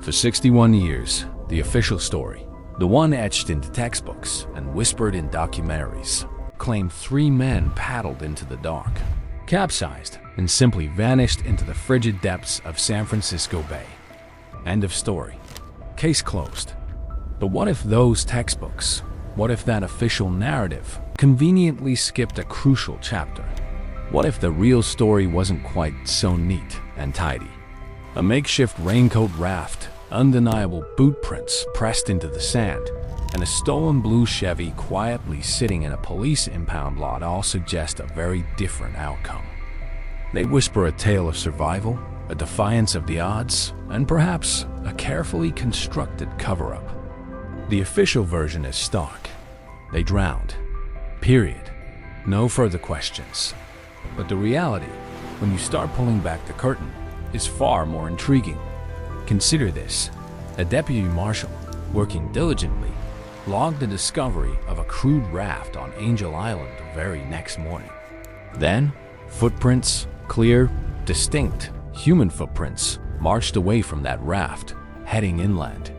For 61 years, the official story, the one etched into textbooks and whispered in documentaries, claimed 3 men paddled into the dark, capsized, and simply vanished into the frigid depths of San Francisco Bay. End of story. Case closed. But what if those textbooks, what if that official narrative conveniently skipped a crucial chapter? What if the real story wasn't quite so neat and tidy? A makeshift raincoat raft, undeniable boot prints pressed into the sand, and a stolen blue Chevy quietly sitting in a police impound lot all suggest a very different outcome. They whisper a tale of survival, a defiance of the odds, and perhaps a carefully constructed cover-up. The official version is stark. They drowned. Period. No further questions. But the reality, when you start pulling back the curtain, is far more intriguing. Consider this. A deputy marshal, working diligently, logged the discovery of a crude raft on Angel Island the very next morning. Then, footprints, clear, distinct, human footprints, marched away from that raft, heading inland.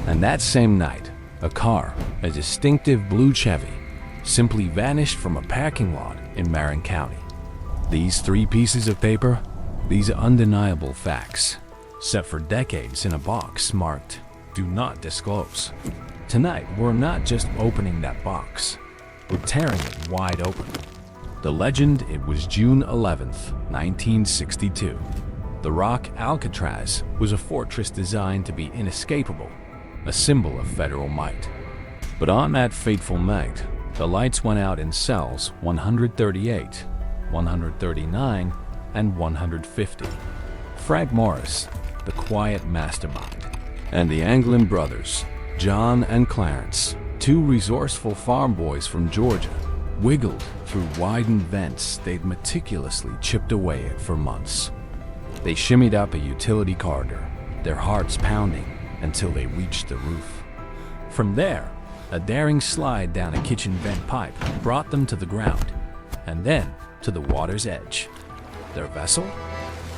And that same night, a car, a distinctive blue Chevy, simply vanished from a parking lot in Marin County. These 3 pieces of paper, these undeniable facts, set for decades in a box marked "Do Not Disclose." Tonight, we're not just opening that box, we're tearing it wide open. The legend, it was June 11th, 1962. The rock Alcatraz was a fortress designed to be inescapable, a symbol of federal might. But on that fateful night, the lights went out in cells 138, 139, and 150. Frank Morris, the quiet mastermind, and the Anglin brothers, John and Clarence, 2 resourceful farm boys from Georgia, wiggled through widened vents they'd meticulously chipped away at for months. They shimmied up a utility corridor, their hearts pounding, until they reached the roof. From there, a daring slide down a kitchen vent pipe brought them to the ground, and then to the water's edge. Their vessel?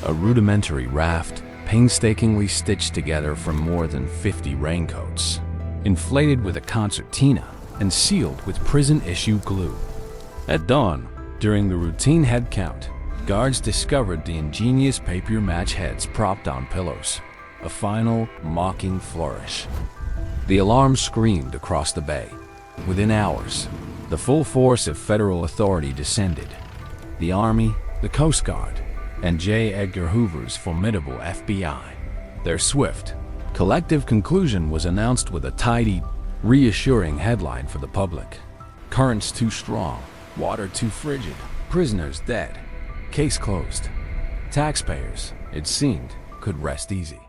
A rudimentary raft, painstakingly stitched together from more than 50 raincoats, inflated with a concertina and sealed with prison-issue glue. At dawn, during the routine head count, guards discovered the ingenious papier match heads propped on pillows, a final, mocking flourish. The alarm screamed across the bay. Within hours, the full force of federal authority descended. The Army, the Coast Guard, and J. Edgar Hoover's formidable FBI. Their swift, collective conclusion was announced with a tidy, reassuring headline for the public. Currents too strong, water too frigid, prisoners dead, case closed. Taxpayers, it seemed, could rest easy.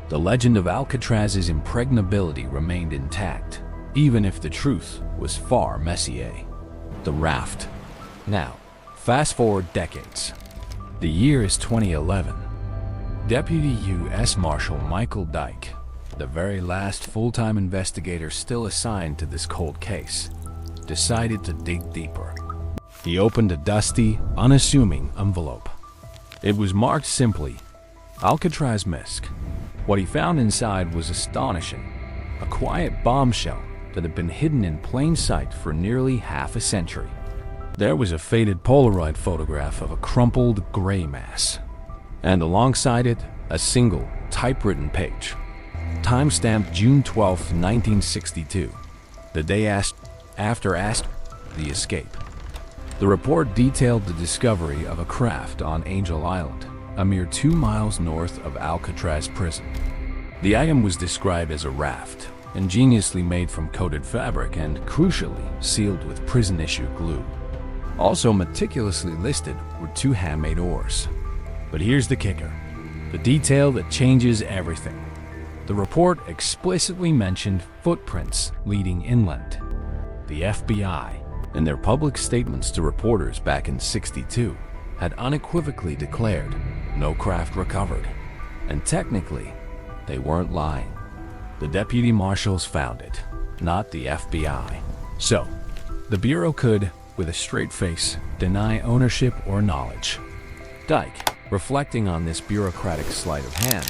The legend of Alcatraz's impregnability remained intact, even if the truth was far messier. The raft. Now, fast forward decades. The year is 2011. Deputy U.S. Marshal Michael Dyke, the very last full-time investigator still assigned to this cold case, decided to dig deeper. He opened a dusty, unassuming envelope. It was marked simply, Alcatraz Misc. What he found inside was astonishing. A quiet bombshell that had been hidden in plain sight for nearly half a century. There was a faded Polaroid photograph of a crumpled gray mass, and alongside it, a single, typewritten page. Time-stamped June 12, 1962, the day after the escape. The report detailed the discovery of a craft on Angel Island, a mere 2 miles north of Alcatraz prison. The item was described as a raft, ingeniously made from coated fabric and, crucially, sealed with prison-issue glue. Also meticulously listed were 2 handmade oars. But here's the kicker, the detail that changes everything. The report explicitly mentioned footprints leading inland. The FBI, in their public statements to reporters back in '62, had unequivocally declared no craft recovered. And technically, they weren't lying. The deputy marshals found it, not the FBI. So, the Bureau could, with a straight face, deny ownership or knowledge. Dyke, reflecting on this bureaucratic sleight of hand,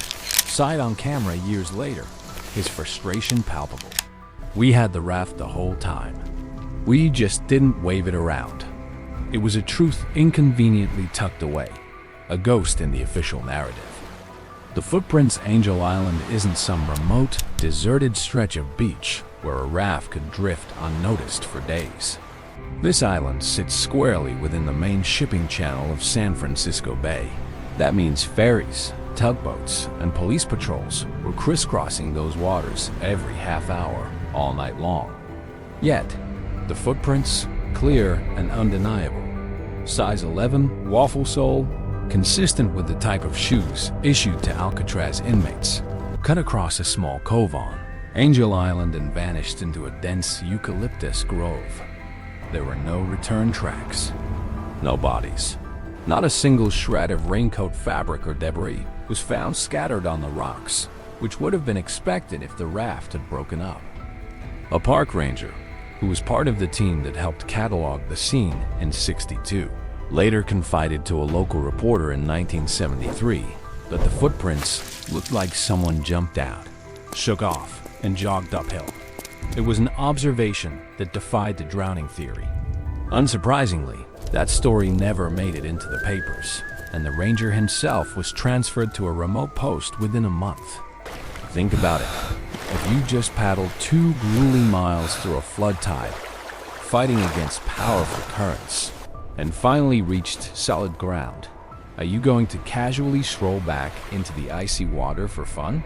Saw it on camera years later, his frustration palpable. "We had the raft the whole time. We just didn't wave it around." It was a truth inconveniently tucked away, a ghost in the official narrative. The footprints Angel Island isn't some remote, deserted stretch of beach where a raft could drift unnoticed for days. This island sits squarely within the main shipping channel of San Francisco Bay. That means ferries, tugboats, and police patrols were crisscrossing those waters every half hour, all night long. Yet, the footprints, clear and undeniable. Size 11, waffle sole, consistent with the type of shoes issued to Alcatraz inmates, cut across a small cove on Angel Island and vanished into a dense eucalyptus grove. There were no return tracks, no bodies. Not a single shred of raincoat fabric or debris was found scattered on the rocks, which would have been expected if the raft had broken up. A park ranger, who was part of the team that helped catalog the scene in '62, later confided to a local reporter in 1973 that the footprints looked like someone jumped out, shook off, and jogged uphill. It was an observation that defied the drowning theory. Unsurprisingly, that story never made it into the papers, and the ranger himself was transferred to a remote post within a month. Think about it. If you just paddled 2 grueling miles through a flood tide, fighting against powerful currents, and finally reached solid ground, are you going to casually stroll back into the icy water for fun?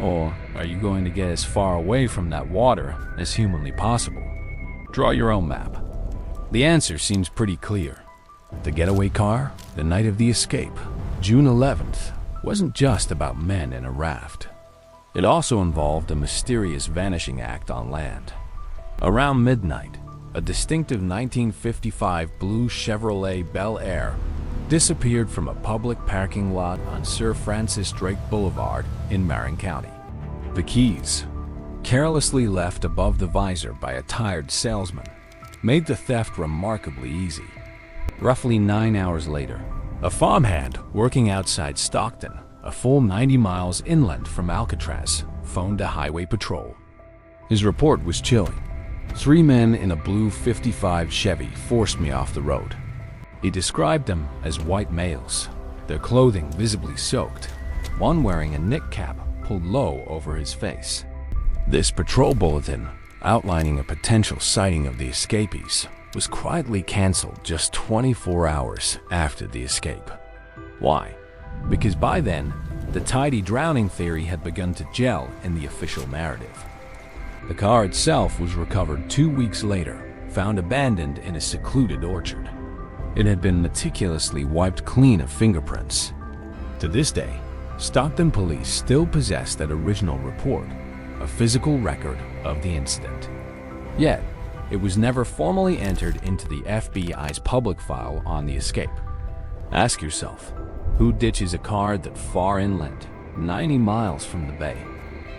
Or are you going to get as far away from that water as humanly possible? Draw your own map. The answer seems pretty clear. The getaway car, the night of the escape, June 11th, wasn't just about men in a raft. It also involved a mysterious vanishing act on land. Around midnight, a distinctive 1955 blue Chevrolet Bel Air disappeared from a public parking lot on Sir Francis Drake Boulevard in Marin County. The keys, carelessly left above the visor by a tired salesman, made the theft remarkably easy. Roughly 9 hours later, a farmhand working outside Stockton, a full 90 miles inland from Alcatraz, phoned a highway patrol. His report was chilling. 3 men in a blue '55 Chevy forced me off the road. He described them as white males, their clothing visibly soaked, one wearing a knit cap pulled low over his face. This patrol bulletin, outlining a potential sighting of the escapees, was quietly canceled just 24 hours after the escape. Why? Because by then, the tidy drowning theory had begun to gel in the official narrative. The car itself was recovered 2 weeks later, found abandoned in a secluded orchard. It had been meticulously wiped clean of fingerprints. To this day, Stockton police still possess that original report, a physical record of the incident. Yet, it was never formally entered into the FBI's public file on the escape. Ask yourself, who ditches a car that far inland, 90 miles from the bay,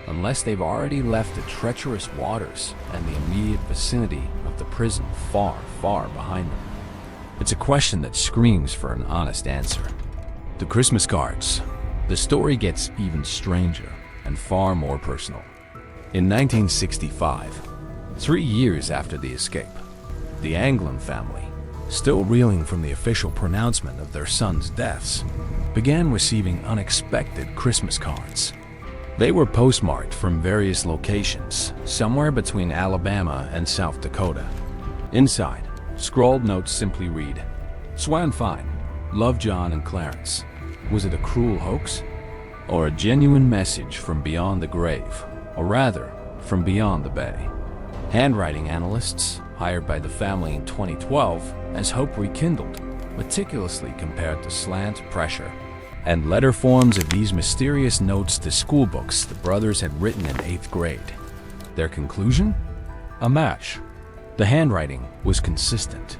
unless they've already left the treacherous waters and the immediate vicinity of the prison far, far behind them? It's a question that screams for an honest answer. The Christmas cards. The story gets even stranger and far more personal. In 1965, 3 years after the escape, the Anglin family, still reeling from the official pronouncement of their sons' deaths, began receiving unexpected Christmas cards. They were postmarked from various locations, somewhere between Alabama and South Dakota. Inside, scrawled notes simply read, "Swam fine. Love John and Clarence." Was it a cruel hoax? Or a genuine message from beyond the grave? Or rather, from beyond the bay? Handwriting analysts, hired by the family in 2012 as hope rekindled, meticulously compared the slant, pressure, and letter forms of these mysterious notes to school books the brothers had written in 8th grade. Their conclusion? A match. The handwriting was consistent.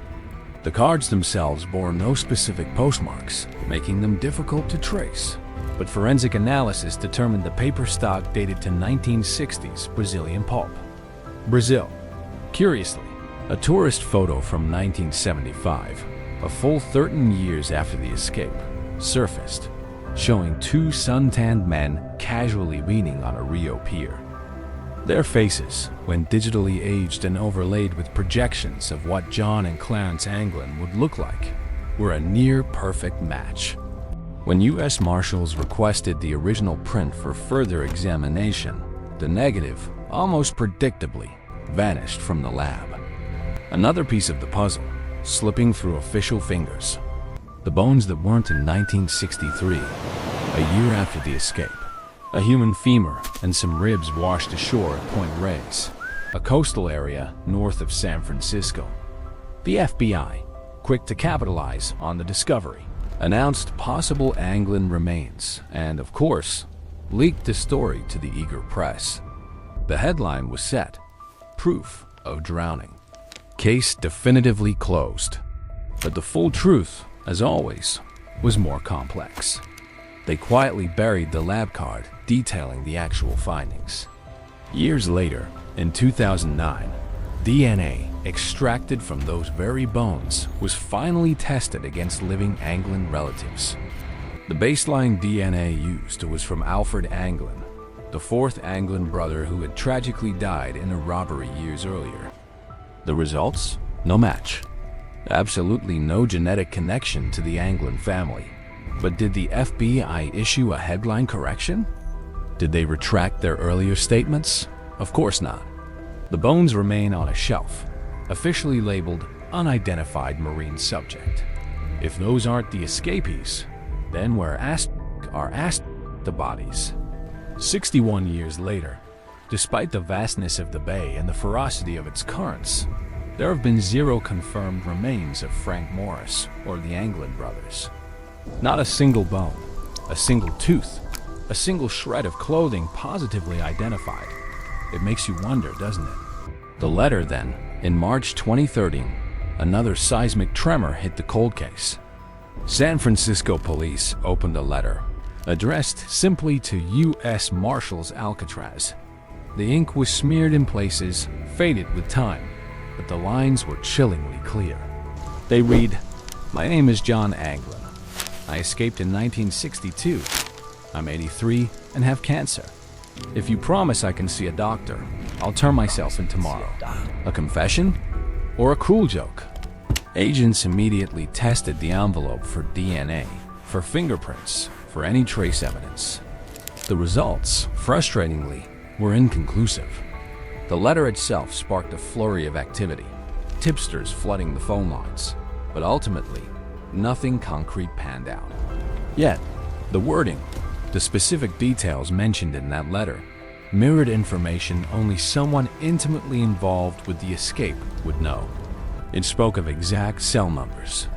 The cards themselves bore no specific postmarks, making them difficult to trace. But forensic analysis determined the paper stock dated to 1960s Brazilian pulp. Brazil. Curiously, a tourist photo from 1975, a full 13 years after the escape, surfaced. showing two suntanned men casually leaning on a Rio pier. Their faces, when digitally aged and overlaid with projections of what John and Clarence Anglin would look like, were a near-perfect match. When U.S. Marshals requested the original print for further examination, the negative, almost predictably, vanished from the lab. Another piece of the puzzle, slipping through official fingers. The bones that weren't in 1963, a year after the escape. A human femur and some ribs washed ashore at Point Reyes, a coastal area north of San Francisco. The FBI, quick to capitalize on the discovery, announced possible Anglin remains and, of course, leaked the story to the eager press. The headline was set, "Proof of drowning. Case definitively closed." But the full truth, as always, was more complex. They quietly buried the lab card detailing the actual findings. Years later, in 2009, DNA extracted from those very bones was finally tested against living Anglin relatives. The baseline DNA used was from Alfred Anglin, the fourth Anglin brother who had tragically died in a robbery years earlier. The results? No match. Absolutely no genetic connection to the Anglin family. But did the FBI issue a headline correction? Did they retract their earlier statements? Of course not. The bones remain on a shelf, officially labeled Unidentified Marine Subject. If those aren't the escapees, then where are the bodies? 61 years later, despite the vastness of the bay and the ferocity of its currents, there have been zero confirmed remains of Frank Morris or the Anglin brothers. Not a single bone, a single tooth, a single shred of clothing positively identified. It makes you wonder, doesn't it? The letter then, in March 2013, another seismic tremor hit the cold case. San Francisco police opened a letter, addressed simply to U.S. Marshals Alcatraz. The ink was smeared in places, faded with time, but the lines were chillingly clear. They read, "My name is John Anglin. I escaped in 1962. I'm 83 and have cancer. If you promise I can see a doctor, I'll turn myself in tomorrow." A confession? Or a cruel joke? Agents immediately tested the envelope for DNA, for fingerprints, for any trace evidence. The results, frustratingly, were inconclusive. The letter itself sparked a flurry of activity, tipsters flooding the phone lines, but ultimately, nothing concrete panned out. Yet, the wording, the specific details mentioned in that letter, mirrored information only someone intimately involved with the escape would know. It spoke of exact cell numbers,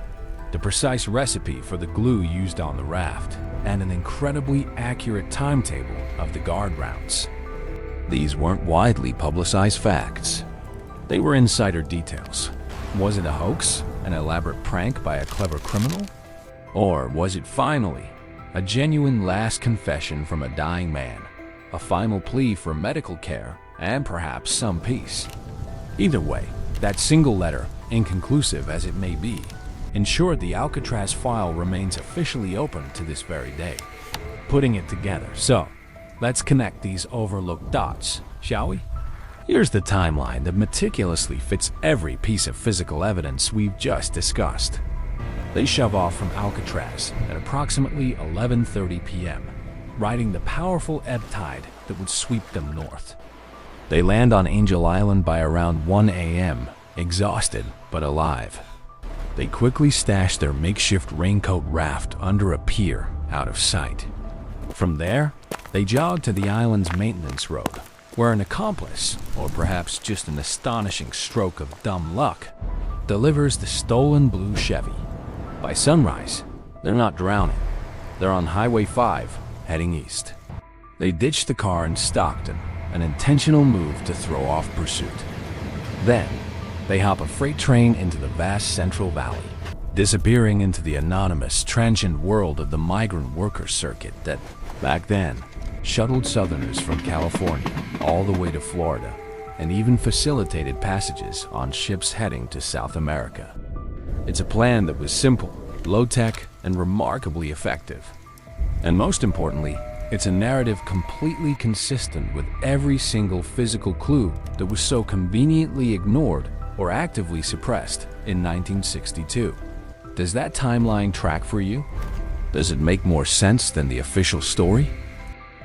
the precise recipe for the glue used on the raft, and an incredibly accurate timetable of the guard rounds. These weren't widely publicized facts. They were insider details. Was it a hoax, an elaborate prank by a clever criminal? Or was it finally a genuine last confession from a dying man, a final plea for medical care, and perhaps some peace? Either way, that single letter, inconclusive as it may be, ensured the Alcatraz file remains officially open to this very day. Putting it together, so let's connect these overlooked dots, shall we? Here's the timeline that meticulously fits every piece of physical evidence we've just discussed. They shove off from Alcatraz at approximately 11:30 p.m., riding the powerful ebb tide that would sweep them north. They land on Angel Island by around 1 a.m., exhausted but alive. They quickly stash their makeshift raincoat raft under a pier out of sight. From there, they jog to the island's maintenance road, where an accomplice, or perhaps just an astonishing stroke of dumb luck, delivers the stolen blue Chevy. By sunrise, they're not drowning. They're on Highway 5, heading east. They ditch the car in Stockton, an intentional move to throw off pursuit. Then, they hop a freight train into the vast Central Valley, disappearing into the anonymous, transient world of the migrant worker circuit that, back then, shuttled Southerners from California all the way to Florida, and even facilitated passages on ships heading to South America. It's a plan that was simple, low-tech, and remarkably effective. And most importantly, it's a narrative completely consistent with every single physical clue that was so conveniently ignored or actively suppressed in 1962. Does that timeline track for you? Does it make more sense than the official story?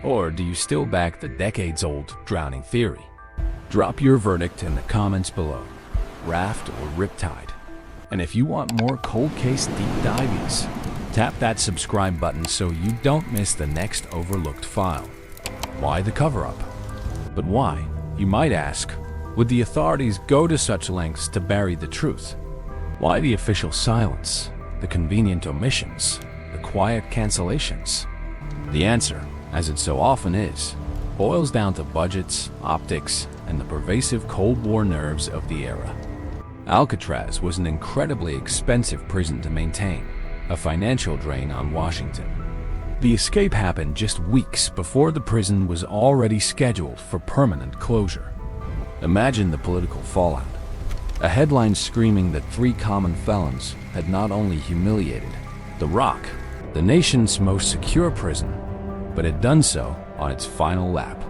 Or do you still back the decades-old drowning theory? Drop your verdict in the comments below, raft or riptide. And if you want more cold case deep dives, tap that subscribe button so you don't miss the next overlooked file. Why the cover-up? But why, you might ask, would the authorities go to such lengths to bury the truth? Why the official silence, the convenient omissions, the quiet cancellations? The answer, as it so often is, boils down to budgets, optics, and the pervasive Cold War nerves of the era. Alcatraz was an incredibly expensive prison to maintain, a financial drain on Washington. The escape happened just weeks before the prison was already scheduled for permanent closure. Imagine the political fallout. A headline screaming that 3 common felons had not only humiliated The Rock, the nation's most secure prison, but had done so on its final lap.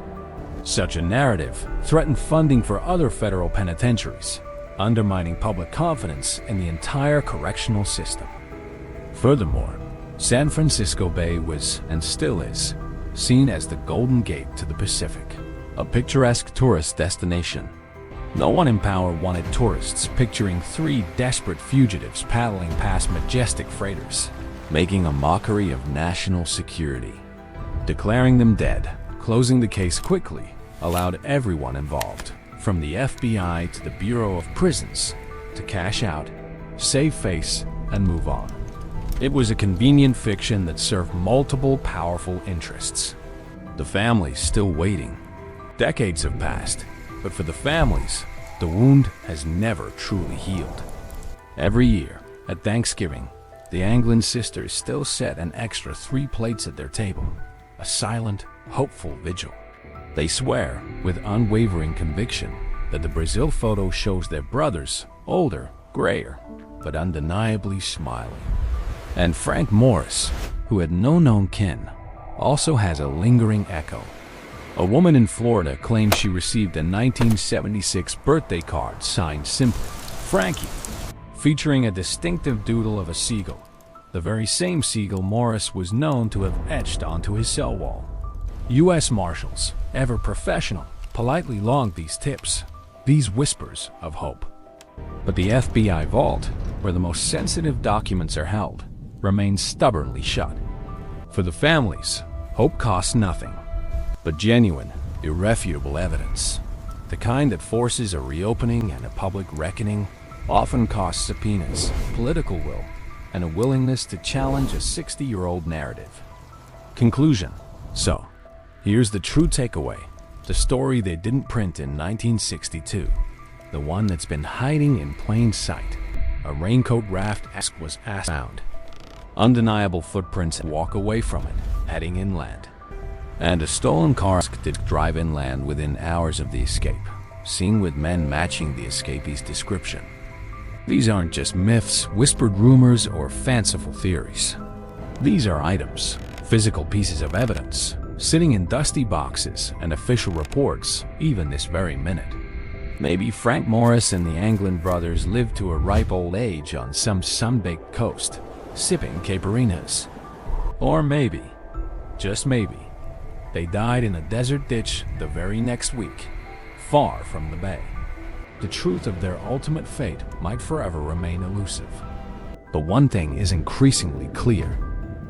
Such a narrative threatened funding for other federal penitentiaries, undermining public confidence in the entire correctional system. Furthermore, San Francisco Bay was, and still is, seen as the Golden Gate to the Pacific, a picturesque tourist destination. No one in power wanted tourists picturing 3 desperate fugitives paddling past majestic freighters, making a mockery of national security. Declaring them dead, closing the case quickly, allowed everyone involved, from the FBI to the Bureau of Prisons, to cash out, save face, and move on. It was a convenient fiction that served multiple powerful interests. The families still waiting. Decades have passed, but for the families, the wound has never truly healed. Every year, at Thanksgiving, the Anglin sisters still set an extra 3 plates at their table, a silent, hopeful vigil. They swear, with unwavering conviction, that the Brazil photo shows their brothers, older, grayer, but undeniably smiling. And Frank Morris, who had no known kin, also has a lingering echo. A woman in Florida claims she received a 1976 birthday card signed simply, Frankie, featuring a distinctive doodle of a seagull, the very same seagull Morris was known to have etched onto his cell wall. U.S. Marshals, ever professional, politely logged these tips, these whispers of hope. But the FBI vault, where the most sensitive documents are held, remains stubbornly shut. For the families, hope costs nothing, but genuine, irrefutable evidence, the kind that forces a reopening and a public reckoning, often costs subpoenas, political will, and a willingness to challenge a 60-year-old narrative. Conclusion. So, here's the true takeaway, the story they didn't print in 1962, the one that's been hiding in plain sight. A raincoat raft was found. Undeniable footprints walk away from it, heading inland. And a stolen car did drive inland within hours of the escape, seen with men matching the escapee's description. These aren't just myths, whispered rumors, or fanciful theories. These are items, physical pieces of evidence, sitting in dusty boxes and official reports, even this very minute. Maybe Frank Morris and the Anglin brothers lived to a ripe old age on some sun-baked coast, sipping caipirinhas. Or maybe, just maybe, they died in a desert ditch the very next week, far from the bay. The truth of their ultimate fate might forever remain elusive. But one thing is increasingly clear.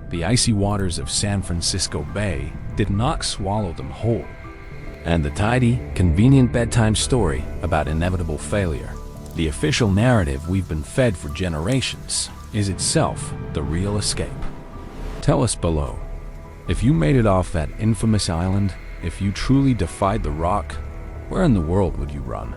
The icy waters of San Francisco Bay did not swallow them whole. And the tidy, convenient bedtime story about inevitable failure, the official narrative we've been fed for generations, is itself the real escape. Tell us below. If you made it off that infamous island, if you truly defied the Rock, where in the world would you run?